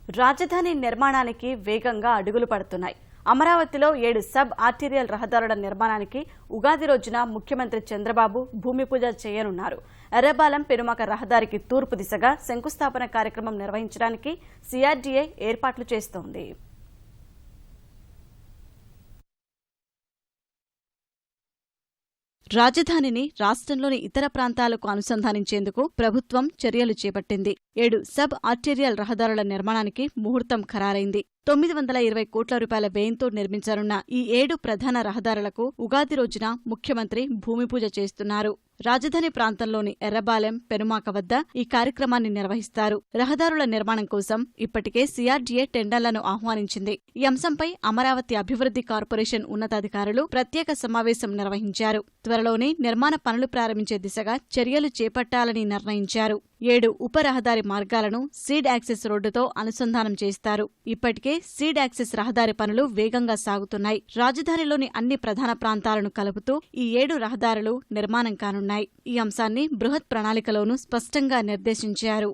రాజధాని నిర్మాణానికి వేగంగా అడుగులు పడుతున్నాయి. అమరావతిలో 7 సబ్ ఆర్టీరియల్ రహదారుల నిర్మాణానికి ఉగాది రోజున ముఖ్యమంత్రి చంద్రబాబు భూమి పూజ చేయనున్నారు. ఎర్రబాలెం పెనుమాక రహదారికి తూర్పు దిశగా శంకుస్థాపన కార్యక్రమం నిర్వహించడానికి సిఆర్డీఏ ఏర్పాట్లు చేస్తోంది. రాజధానిని రాష్ట్రంలోని ఇతర ప్రాంతాలకు అనుసంధానించేందుకు ప్రభుత్వం చర్యలు చేపట్టింది. 7 సబ్ ఆర్టీరియల్ రహదారుల నిర్మాణానికి ముహూర్తం ఖరారైంది. 920 కోట్ల రూపాయల వ్యయంతో నిర్మించనున్న ఈ 7 ప్రధాన రహదారులకు ఉగాది రోజున ముఖ్యమంత్రి భూమి పూజ చేస్తున్నారు. రాజధాని ప్రాంతంలోని ఎర్రబాలెం, పెనుమాక వద్ద ఈ కార్యక్రమాన్ని నిర్వహిస్తారు. రహదారుల నిర్మాణం కోసం ఇప్పటికే సిఆర్డీఏ టెండర్లను ఆహ్వానించింది. ఈ అంశంపై అమరావతి అభివృద్ధి కార్పొరేషన్ ఉన్నతాధికారులు ప్రత్యేక సమావేశం నిర్వహించారు. త్వరలోనే నిర్మాణ పనులు ప్రారంభించే దిశగా చర్యలు చేపట్టాలని నిర్ణయించారు. 7 ఉప రహదారి మార్గాలను సీడ్ యాక్సెస్ రోడ్డుతో అనుసంధానం చేస్తారు. ఇప్పటికే సీడ్ యాక్సెస్ రహదారి పనులు వేగంగా సాగుతున్నాయి. రాజధానిలోని అన్ని ప్రధాన ప్రాంతాలను కలుపుతూ ఈ 7 రహదారులు నిర్మాణం కానున్నాయి. ఈ అంశాన్ని బృహత్ ప్రణాళికలోనూ స్పష్టంగా నిర్దేశించారు.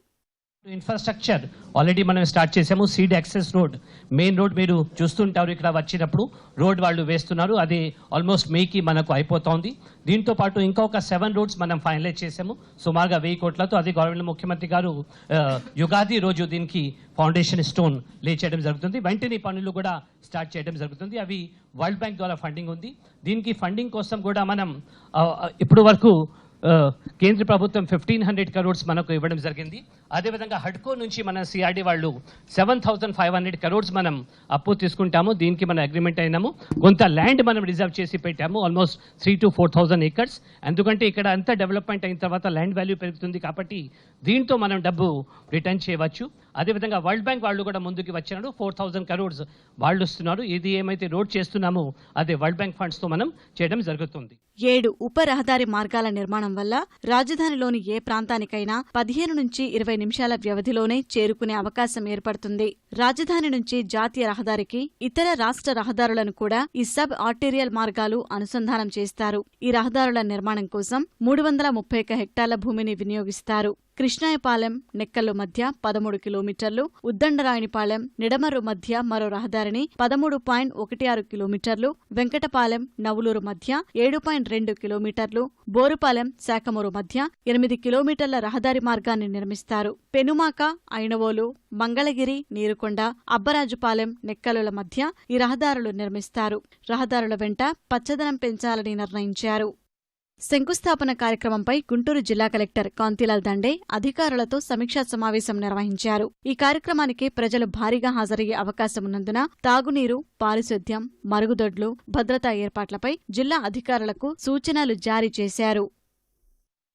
ఇన్ఫ్రాస్ట్రక్చర్ ఆల్రెడీ మనం స్టార్ట్ చేసాము. Seed access road, main road మీరు చూస్తుంటారు. ఇక్కడ వచ్చినప్పుడు రోడ్ వాళ్ళు వేస్తున్నారు. అది ఆల్మోస్ట్ మేకి మనకు అయిపోతోంది. దీంతో పాటు ఇంకొక 7 రోడ్స్ మనం ఫైనలైజ్ చేసాము సుమారుగా 1000 కోట్లతో. అది గవర్నమెంట్ ముఖ్యమంత్రి గారు యుగాది రోజు దీనికి ఫౌండేషన్ స్టోన్ లే చేయడం జరుగుతుంది. వెంటనే పనులు కూడా స్టార్ట్ చేయడం జరుగుతుంది. అవి వరల్డ్ బ్యాంక్ ద్వారా ఫండింగ్ ఉంది. దీనికి ఫండింగ్ కోసం కూడా మనం ఇప్పుడు వరకు కేంద్ర ప్రభుత్వం 1500 crores మనకు ఇవ్వడం జరిగింది. అదేవిధంగా హడ్కో నుంచి మన సిఆర్డీ వాళ్ళు 7500 crores మనం అప్పు తీసుకుంటాము. దీనికి మనం అగ్రిమెంట్ అయినాము. కొంత ల్యాండ్ మనం రిజర్వ్ చేసి పెట్టాము, ఆల్మోస్ట్ 3,000 to 4,000 acres. ఎందుకంటే ఇక్కడ అంతా డెవలప్మెంట్ అయిన తర్వాత ల్యాండ్ వాల్యూ పెరుగుతుంది కాబట్టి దీంతో మనం డబ్బు రిటర్న్ చేయవచ్చు. అదేవిధంగా వరల్డ్ బ్యాంక్ వాళ్ళు కూడా ముందుకు వచ్చినారు. 4,000 crores వాళ్ళు ఇస్తున్నారు. ఇది ఏమైతే రోడ్ చేస్తున్నామో అదే వరల్డ్ బ్యాంక్ ఫండ్స్ తో మనం చేయడం జరుగుతుంది. 7 ఉప రహదారి మార్గాల నిర్మాణం వల్ల రాజధానిలోని ఏ ప్రాంతానికైనా 15 నుంచి 20 నిమిషాల వ్యవధిలోనే చేరుకునే అవకాశం ఏర్పడుతుంది. రాజధాని నుంచి జాతీయ రహదారికి ఇతర రాష్ట్ర రహదారులను కూడా ఈ సబ్ ఆర్టీరియల్ మార్గాలు అనుసంధానం చేస్తారు. ఈ రహదారుల నిర్మాణం కోసం 331 హెక్టార్ల భూమిని వినియోగిస్తారు. కృష్ణాయపాలెం, నెక్కల్లు మధ్య 13 కిలోమీటర్లు, ఉద్దండరాయనిపాలెం, నిడమర్రు మధ్య మరో రహదారిని 13.16 కిలోమీటర్లు, వెంకటపాలెం, నవులూరు మధ్య 7.2 కిలోమీటర్లు, బోరుపాలెం, శాఖమూరు మధ్య 8 కిలోమీటర్ల రహదారి మార్గాన్ని నిర్మిస్తారు. పెనుమాక, ఐనవోలు, మంగళగిరి, నీరుకొండ, అబ్బరాజుపాలెం, నెక్కలుల మధ్య ఈ రహదారులు నిర్మిస్తారు. రహదారుల వెంట పచ్చదనం పెంచాలని నిర్ణయించారు. శంకుస్థాపన కార్యక్రమంపై గుంటూరు జిల్లా కలెక్టర్ కాంతిలాల్ దండే అధికారులతో సమీక్షా సమావేశం నిర్వహించారు. ఈ కార్యక్రమానికి ప్రజలు భారీగా హాజరయ్యే అవకాశం ఉన్నందున తాగునీరు, పారిశుద్ధ్యం, మరుగుదొడ్లు, భద్రతా ఏర్పాట్లపై జిల్లా అధికారులకు సూచనలు జారీ చేశారు.